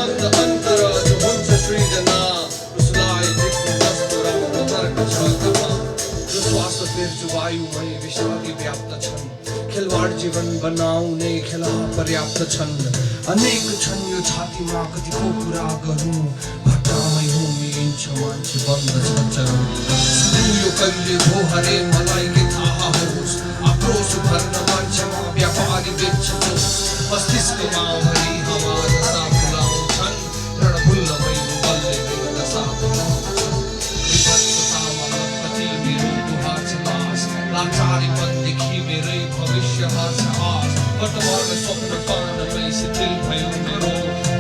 मन्द अन्तर जो हुन्छ सृजना उसलाई देख्नु जस्तो राम्रो तर्क छ कहाँ जो श्वास फेर्छु वायुमै विषादी व्याप्त छन् खेलवाड जीवन बनाउने खेला पर्याप्त छन् अनेक छन् यो छातीमा कतिको कुरा गरौँ भट्टामै होमिन्छ मान्छे बन्द छ चरौँ यो कहिले भो हरे मलाई के थाहा होस् आक्रोश भर्न मान्छेमा व्यापारी बेच्छ जोस मस्तिष्कमा भरि हावा दशा फुलाउँछन् रणभुल्ल मैले बल्ले मेरो दशा फुलाउँछन् विभत्सतामा कति मेरो दुहार छ लास लाचारी मनदेखि मेरै भविष्य हार्छ आस वर्तमान स्वप्न पानमै शिथिल भयो मेरो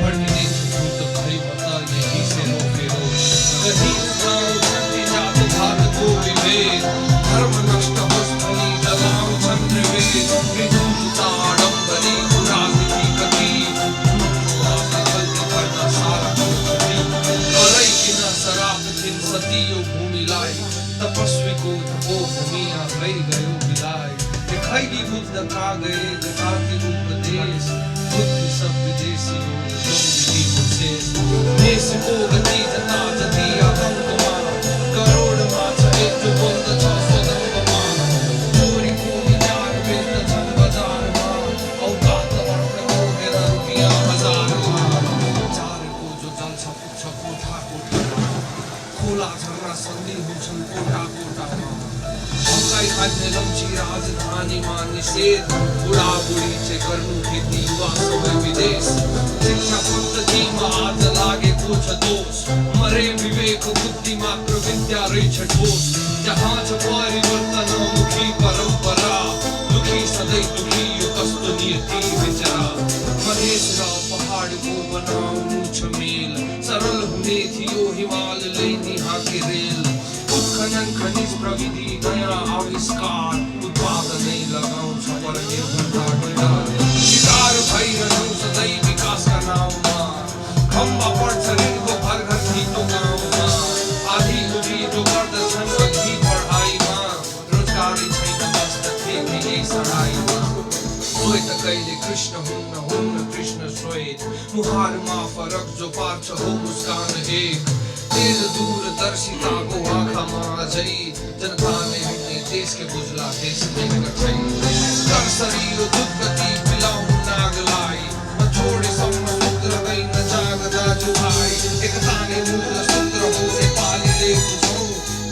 भड्किनेछु भूत भैमा त यही सेरो फेरो यही गाउँ जात भारतको विभेद धर्म नष्ट होस् भनी जलाउँछन् त्रिवेद विधुता आडम्बरी राजनीति कति आफै गल्ती गर्न सारा गराइकिन शराब दिन सदियो भूमिलाई तपस्वीको तपोभूमि आफै गयो बिलाइ खैरी बुद्ध का गए जगाती उपदेश बुद्धि सब विदेशी हो विधि को शेष देश को गति जता जति आतंकमा करोडमा छ एक जो बोल्दछ स्वदम्बमा चोरी को विचार बेच्न छन् बजारमा औकात अर्पण बोकेर रुपियाँ हजारमा चारको जो जल्छ पुग्छ कोठा कोठामा खोला झर्ना सन्धि हुन्छन् कोठा कोठामा हमलाई खाने लम्ची राजधानीमा निषेध बुढाबुढी चाहिँ गर्नु खेती युवा सबै विदेश शिक्षा पद्धतिमा आज लागेको छ दोष मरे विवेक बुद्धि मात्र विद्या रहेछ ठोस जहाँ छ परिवर्तनमुखी परम्परा दुखी सधैँ दुखी यो कस्तो नियति विचरा मधेस र पहाडको बनाउनु छ मेल सरल हुने थियो हिमालले नि हाके रेल उत्खनन खनिज प्रविधि नयाँ आविष्कार उत्पादनै लगाउँछ पर निर्भरता डर शिकार भइरहनु सधैँ विकासका नाउँमा खम्बा पर्छ ऋणको घर घर ठिटो गाउँमा आधी उधी जो गर्दछन् अघि पढाइमा रोजगारी छैन बस्न ठेकी यही सराइमा श्वेत कहिले कृष्ण हुन्न कृष्ण श्वेत मुहारमा फरक जो पार्छ हो मुस्कान एक तेज दूरदर्शिताको आँखामा अझै जनताले हुने देशकै बुझ्ला देशले गठै कर शरीर दुर्गति पिलाउनु नागलाई नछोडेसम्म सूत्र गई नजाग दाजुभाइ एकताले मूल सूत्र हो नेपालीले बुझौँ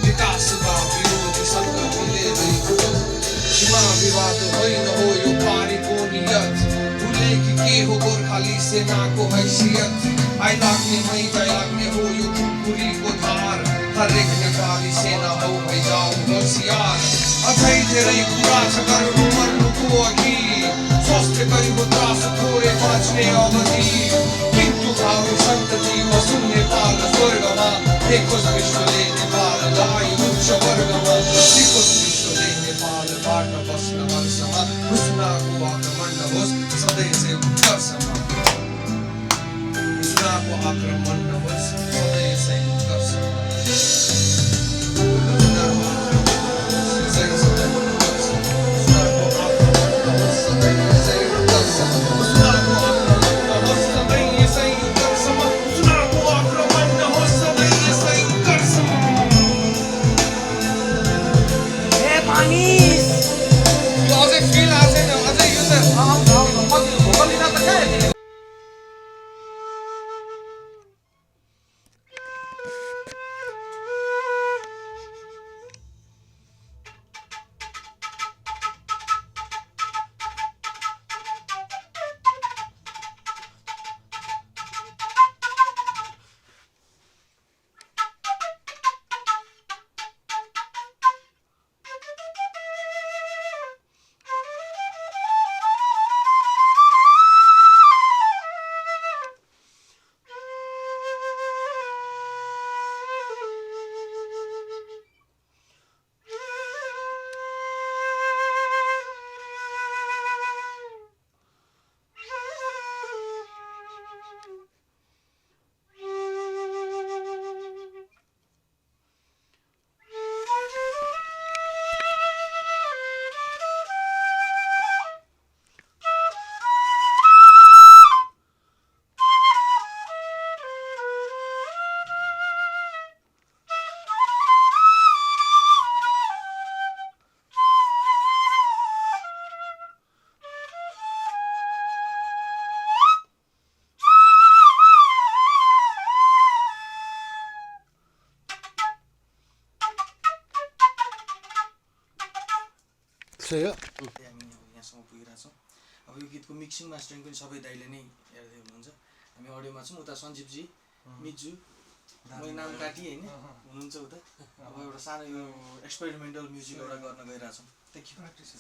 विकासका विरोधी सङ्ग मिलेरै बुझौँ सीमा विवाद होइन हो यो पारीको नियत उल्लेख के हो गोर्खाली सेनाको हैसियत आइलाग्ने मै जाइलाग्ने हो यो खुकुरीको धार हरेक नेपाली सेना हो भइजाऊ होसियार अझै धेरै कुरा छ गर्नु मर्नुको अघि स्वास्थ्य गरिबो त्रास थोरै बाँच्ने अवधि किन्तु भावी सन्ततिमा सुन नेपाल स्वर्गमा देखोस् विश्वले नेपाललाई उच्च वर्गमा सिकोस् विश्वले नेपालबाट बस्न वर्षमा घुसनाको आक्रमण नहोस् सधैँ संघर्षमा घुसनाको आक्रमण नहोस् सधैँ संघर्षमा सही हो हामी यहाँसम्म पुगिरहेको छौँ अब यो गीतको मिक्सिङ मास्टरिङ पनि सबै दाइले नै हेर्दै हुनुहुन्छ हामी अडियोमा छौँ उता सञ्जीवजी मिजु मैले नाम काटिएँ होइन हुनुहुन्छ उता अब एउटा सानो यो एक्सपेरिमेन्टल म्युजिक एउटा गर्न गइरहेछौँ थ्याङ्क यू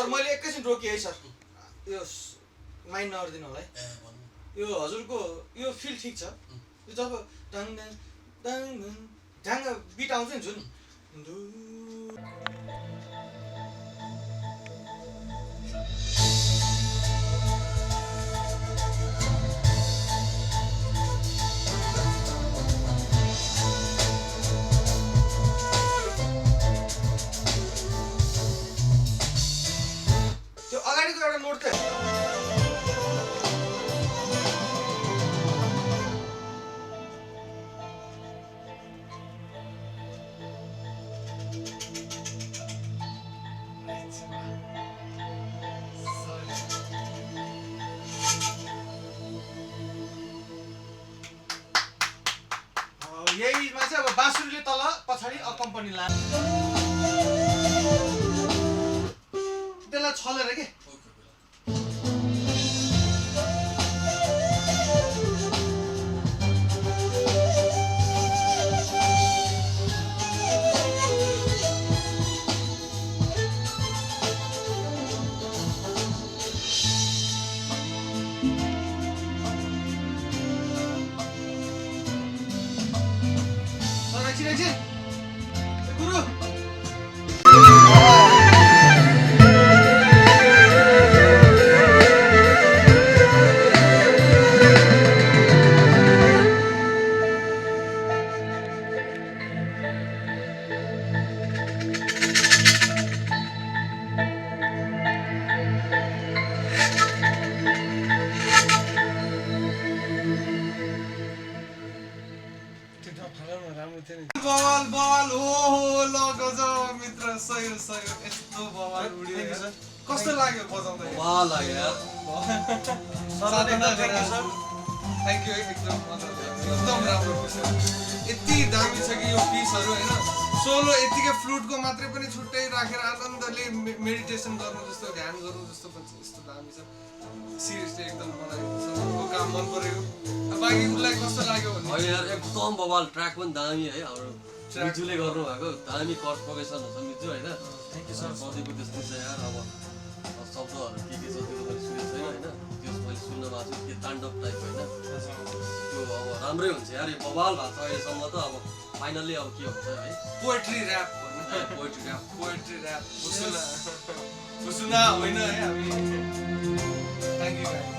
मैले एकैछिन रोकिएँ है सर यो माइन्ड नगरिदिनु होला है यो हजुरको यो फिल ठिक छ यो जब डङ डङ डङ ढ्याङ्ग बिट आउँछ नि जुन त्यो अगाडिको एउटा नोट थियो यहीमा चाहिँ अब बाँसुरीले तल पछाडि अकम्पनी ला त्यसलाई छलेर के गुरु बवाल बवाल हो ल गजब मित्र सही सही यस्तो बवाल उड्यो कस्तो लाग्यो बजाउँदा वाह लाग्यो यार थ्याङ्क यू एकदम राम्रो यति दामी छ कि यो पिसहरू होइन सोलो यतिकै फ्लुटको मात्रै पनि छुट्टै राखेर आनन्दले मेडिटेसन गर्नु जस्तो ध्यान गर्नु जस्तो पनि यस्तो दामी छ सिरियसली एकदम मलाई काम मन परेको बाँकी उसलाई कस्तो लाग्यो भने यार एकदम बवाल ट्र्याक पनि दामी है हाम्रो मिजुले गर्नु भएको दामी कर्ड प्रोग्रेसन हुन्छ मिजु होइन थ्याङ्क यू सर सधैँको त्यस्तै छ यार अब शब्दहरू के छ त्यो मैले सुनेको छैन होइन त्यो मैले सुन्न भएको छु के ताण्डव टाइप होइन त्यो अब राम्रै हुन्छ यार यो बवाल भएको छ अहिलेसम्म त अब फाइनल्ली अब के हुन्छ है पोएट्री ऱ्याप पोएट्री ऱ्याप सुना होइन है हामी थ्याङ्क यू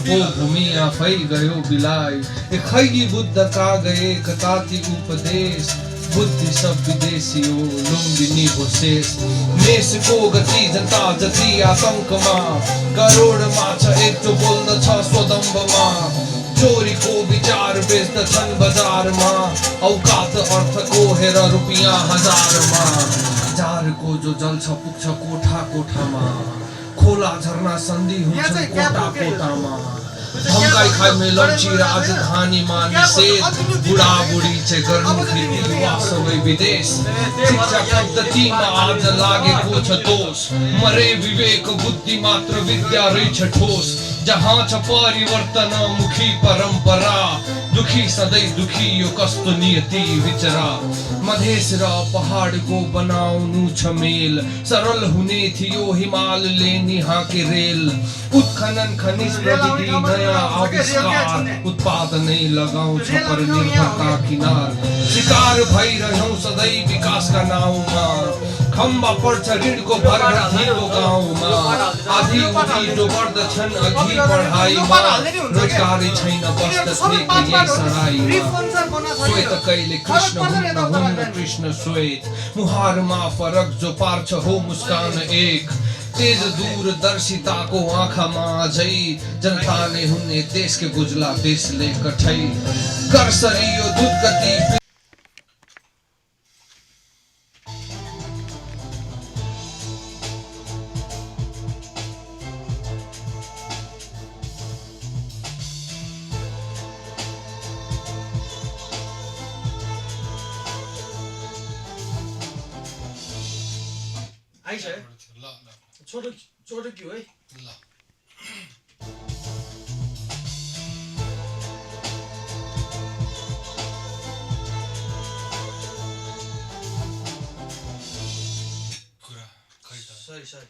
भूमि आफै गयो बिलाइ खैगी बुद्ध का गए कताती उपदेश बुद्धि सब विदेशियो लुम्बिनी हो शेष मेषको गति जनता जति आतंकमा करोडमा छ एक जो बोल्दछ स्वदम्भमा चोरीको विचार बेच्दछन् बजारमा औकात अर्थको हेर रुपियाँ हजारमा जारको जो जल्छ पुग्छ कोठा कोठामा खोला झरना सन्धि हुन्छन् कोटा कोटामा भङ्गाई खाइमे लम्ची राजधानीमा निषेध बुढाबुढी चाहिँ गर्नु खेती युवा सबै विदेश शिक्षा पद्धतिमा आज लागेको छ दोष मरे विवेक बुद्धि मात्र विद्या रहेछ ठोस जहाँ छ परिवर्तन मुखी परम्परा दुखी सधैँ दुखी यो कस्तो नियति विचरा मधेस र पहाडको बनाउनु छ मेल सरल हुने थियो हिमालले निहाके रेल उत्खनन खनिज प्रविधि नयाँ आविष्कार उत्पादनै लगाउँछ परनिर्भरता किनार शिकार भइरह्यौं सधैँ विकासका नाउँमा खम्बा पर्छ ऋणको भर थिएको गाउँमा आधी उधी डोबर्दछन् अघि पढाइमा रोजगारी छैन बस्दथे यही सराइमा श्वेत कहिले कृष्ण हुन्न कृष्ण श्वेत मुहारमा फरक जो पार्छ हो मुस्कान एक तेज दूरदर्शिताको आँखामा झै जनता नै हुने देशके बुझला देशले कठै कर्सरी यो दुध गति आइस है छोटो छोटो क्यों है सही सही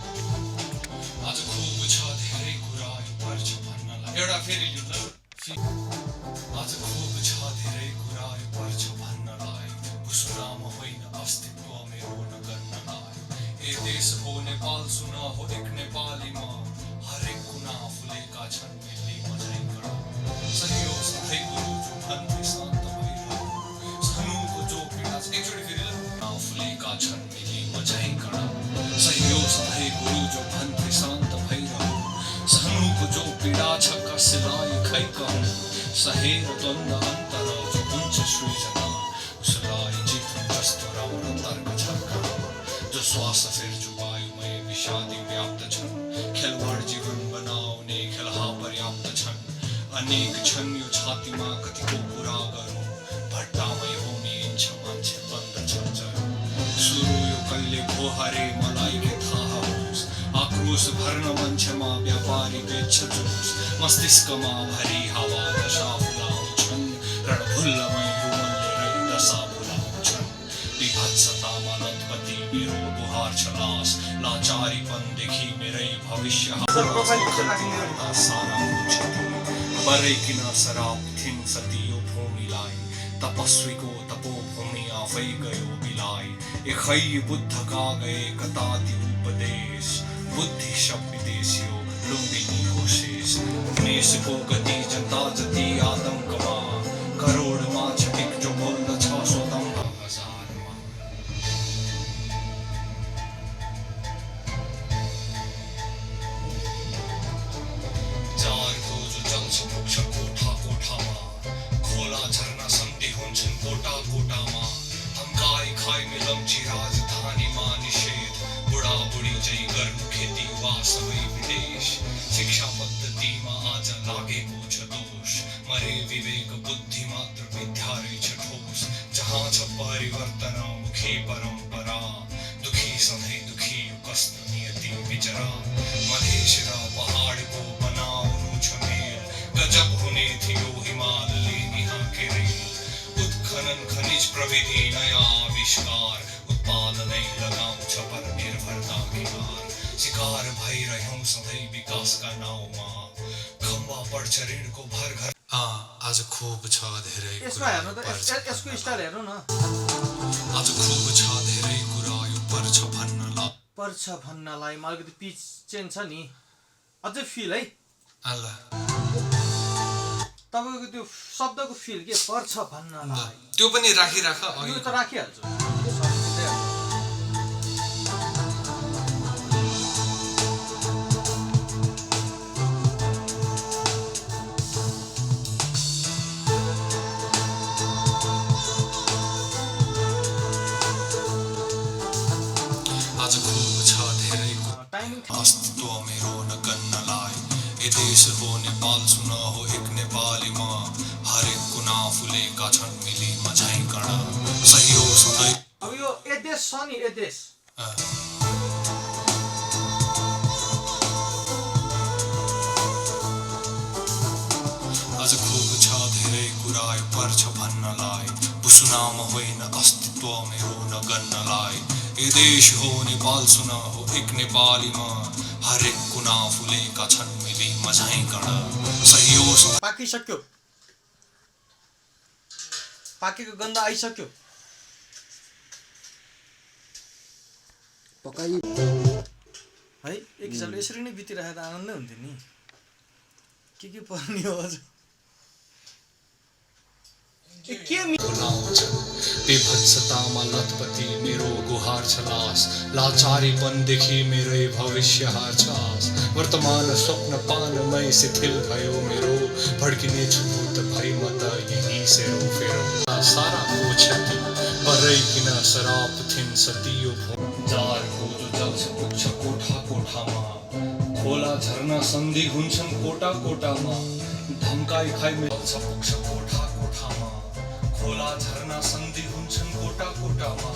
आज खुब छ धेरै कुरा यो पर्छ भन्नलाई एउटा फेरि लिउँ ल आज खुब छ धेरै कुरा यो पर्छ भन्नलाई भुसुराम होइन अस्तित्व मेरो नगर्नलाई ए देश हो नेपाल सुन हो एक नेपालीमा हरेक कुना फुलेका छन् मिल्लीमा झैँगडा सही हो सधैँ गुरु जो भन्थे शान्त भइरहनु सानोको जो पीडा एकचोटि फेरि ल फुलेका छन् मिल्लीमा झैँगडा सही हो सधैँ गुरु जो भन्थे शान्त भइरहनु सानोको जो पीडा छ कसलाई खै कहूँ सहेर द्वन्द अन्तर जो हुन्छ सृजना उसलाई जित्नु जस्तो राम्रो तर्क छ जो श्वास फेर्छु वायुमय विषादी व्याप्त छन् खेलवाड जीवन बनाउने खेलहा पर्याप्त छन् अनेक छन् यो छातीमा कतिको कुरा गरौँ भट्टामै होने इन्छ मान्छे बन्द छ सुरु यो कहिले भो हरे मलाई के थाहा होस् आक्रोश भर्न मान्छेमा व्यापारी बेच्छ जुस मस्तिष्कमा भरी हावा दशा फुलाउँछन् रणभुल्लमै रुमलले दशा फुलाउँछन् विभत्सतामा नतपति मेरो बुहार छ लास लाचारीपनदेखि मेरै भविष्य सारा बरैकिन शराब थिङ सती यो भूमिलाई तपस्वीको तपोभूमि आफै गयो बिलाई एखै बुद्धका गए कता ती उपदेश बुद्धि सब विदेशियो लुम्बिनी हो शेष देशको गति जनता जति आतङ्कमा करोडमा छटिक जो बोल्दछ स्वतन्त्र हजारमा जारको जो जल्छ पुग्छ कोठा कोठामा खोला झरना सन्धि हुन्छन् कोटा कोटामा धम्काई खाइमे लम्ची राजधानीमा निषेध बुढाबुढी जै गर्नु खेती वा सबै विदेश शिक्षा पद्धतिमा आज लागेको छ दोष मरे विवेक बुद्धि मात्र विद्या रहेछ ठोस जहाँ छ परिवर्तन मुखी परम्परा दुखी सधैँ दुखी यो कस्तो नियति विचरा मधेस र पहाडको बनाउनु छ मेल गजब हुने थियो हिमालले निहाके रेल उत्खनन खनिज प्रविधि नयाँ आविष्कार उत्पादनै लगाउँछ परनिर्भरता किनार शिकार भइरह्यौं सधैँ विकासका नाउँमा खम्बा पर्छ ऋणको भर घर आज खुब छ धेरै यसमा हेर्नु त यसको स्टाइल हेर्नु न आज खुब छ धेरै कुरा यो पर्छ भन्नलाई मलाई अलिकति पिच चेन्ज छ नि अझै फिल है अल्ला तपाईको त्यो शब्दको फिल के पर्छ भन्नलाई त्यो पनि राखिराख यो त राखिहाल्छु आज खुब छ धेरैको टाइमिङ अस्तित्व मेरो नगन्नलाई ए देश हो नेपाल सुन हो एक नेपाली म हरेक कुना फुलेका छन् मिली मझैकण सही हो सधैँ अब यो एदेश छ नि एदेश आज खुब छ धेरै कुरा पर्छ भन्नलाई बुसुनाम होइन अस्तित्व मेरो नगन्नलाई ए देश हो नेपाल सुन हो एक नेपाली म हरेक कुना फुलेका छन् मिली मझैकण सही हो पाकिसक्यो पाकेको गन्ध आइसक्यो पकाइ है एक हिसाबले यसरी नै बितिरहेको त आनन्दै हुन्थ्यो नि के पर्ने हो अझ के बेभत्सतामा लतपति मेरो गुहार छ लास लाचारीपनदेखि मेरै भविष्य हार छ आस वर्तमान स्वप्न पानमै शिथिल भयो मेरो भड्किने छु भूत भई म त यही सेरो फेरो सारा को क्षति बरै किन शराब थिन सतियो जार खोजो जल्छ पुग्छ कोठा कोठामा खोला झरना सन्धि हुन्छन् कोटा कोटामा धम्काई खाइमे जल्छ पुग्छ कोठा कोठामा खोला झरना सन्धि हुन्छन् कोटा कोटामा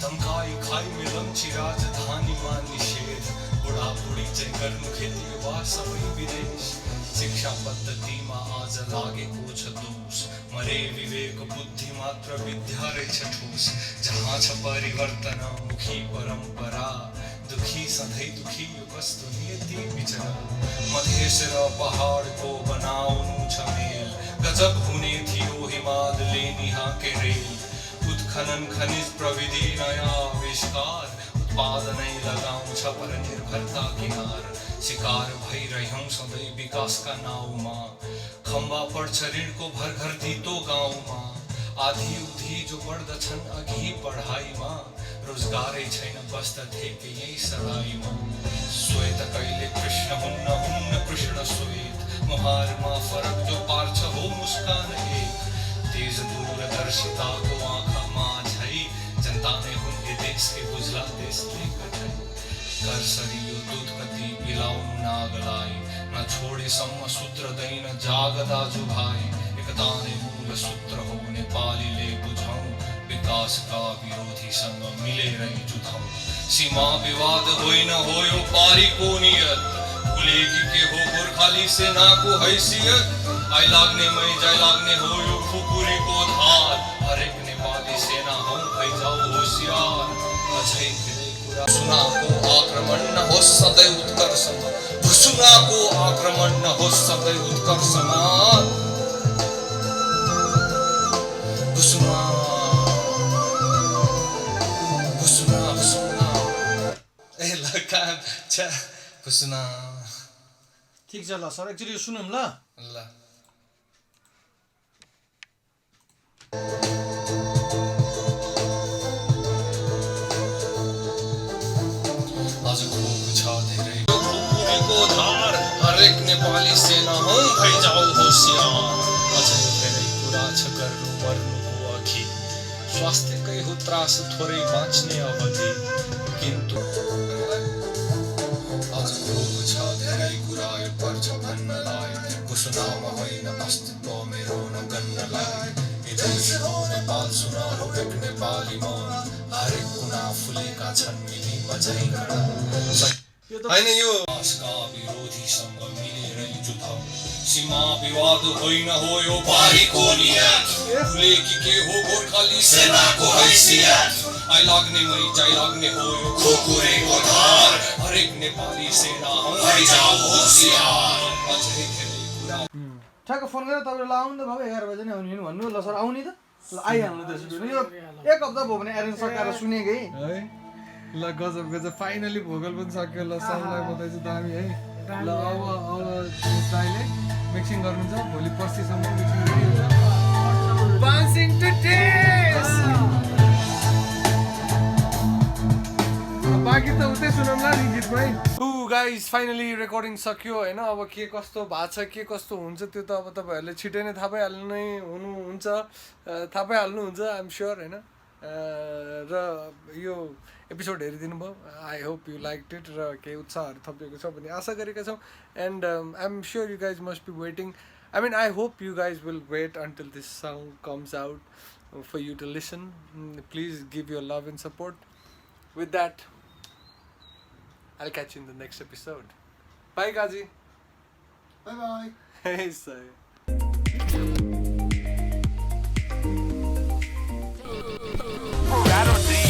धम्काई खाइमे लम्ची राजधानीमा निषेध बुढाबुढी चाहिँ गर्नु खेती वा सबै विदेश शिक्षा पद्धतिमा आज लागेको छ दोष मरे विवेक बुद्धि मात्र विद्या रहेछ ठोस जहाँ छ परिवर्तन मुखी परम्परा दुखी सधैँ दुखी यो कस्तो नियति विचरा मधेस र पहाडको बनाउनु छ मेल गजब हुने थियो हिमालले निहाके रेल उत्खनन खनिज प्रविधि नयाँ आविष्कार उत्पादनै लगाउँछ पर निर्भरता किनार शिकार भइरह्यौं सधैँ विकासका नाउँमा खम्बा पर्छ ऋणको भरघर दितो गाउँमा आधी उधी जो बढ्दछन् अघि पढाइमा रोजगारै छैन बस्दथेके यही सराईमा श्वेत कहिले कृष्ण हुन्न कृष्ण श्वेत मुहारमा फरक जो पार्छ हो मुस्कान एक तेज दूरदर्शिताको आँखामा झै जनता नै हुन् ये देशके बुझला देशले कठै कर्सरी यो दूध कति पिलाउनु नागलाई न छोडेसम्म सुध्रदैन जाग दाजु भाइ एकता नै मूल सूत्र हो नेपालीले बुझौँ विकासका विरोधीसँग मिलेरै जुधौँ सीमा विवाद होइन हो यो पारीको नियत भुले कि के हो गोर्खाली सेनाको हैसियत आइ लाग्ने मै जाइ लाग्ने हो यो खुकुरीको धार हरेक नेपाली सेना हौ भइजाऊ होसियार अझै धेरै कुरा सुनाको आक्रमण नहोस् सधैँ उत्कर्षमा भुसुनाको आक्रमण नहोस् सधैँ उत्कर्षमा भुसुना भुसुना भुसुना ए लका छ भुसुना ठिक छ ल सर एकचोटि सुनौँ ल ल आज खुब छ धेरै खुकुरीको धार हरेक नेपाली सेना हौ भइजाऊ होसियार अझै धेरै कुरा छ गर्नु मर्नुको अघि स्वास्थ्यकै हो त्रास थोरै बाँच्ने अवधि किन्तु आज खुब छ धेरै कुरा यो पर्छ भन्नलाई घोषणाम होइन अस्तित्व मेरो नगन्नलाई देश हो नेपाल सुन हो एक नेपाली म हरेक कुना फुलेका छन् मिली मझैकण होइन यो देशका विरोधीसँग मिलेरै जुधौँ सीमा विवाद होइन हो यो पारीको नियत भुले कि के हो गोर्खाली सेनाको हैसियत आइ लाग्ने मै जाइ लाग्ने हो यो खुकुरीको धार हरेक नेपाली सेना हौ भइजाऊ होसियार अझै धेरै कुरा ठ्याक्क फोन गरेर तपाईँले आउनु त बाबु 11 बजे नै आउने नि भन्नु ल सर आउने त ल आइहाल्नु त्यसो भने यो एक हप्ता भयो भने एरेन्ज सकाएर सुनेकै है ल गजब गजब फाइनली भोकल पनि सक्यो ल सबलाई बताइछु दामी है ल अब दाइले मिक्सिङ गर्नुहुन्छ भोलि पर्सिसम्म मिक्सिङ रेडी हुन्छ बान्सिङ टु टेस्ट बाँकी त उतै सुनौँला नि गीतमै गाइज फाइनली रेकर्डिङ सक्यो होइन अब के कस्तो भएको छ के कस्तो हुन्छ त्यो त अब तपाईँहरूले छिटै नै थाहा पाइहाल्नुहुन्छ आइएम स्योर होइन र यो एपिसोड हेरिदिनु भयो. I hope you like it र केही उत्साहहरू थपिएको छ भन्ने आशा गरेका छौँ. And I am sure you guys must be waiting. I mean, I hope you guys will wait until this song comes out for you to listen. Please give your love and support. With that, I'll catch you in the next episode. Bye, Kazi. Bye bye. Hey, sir.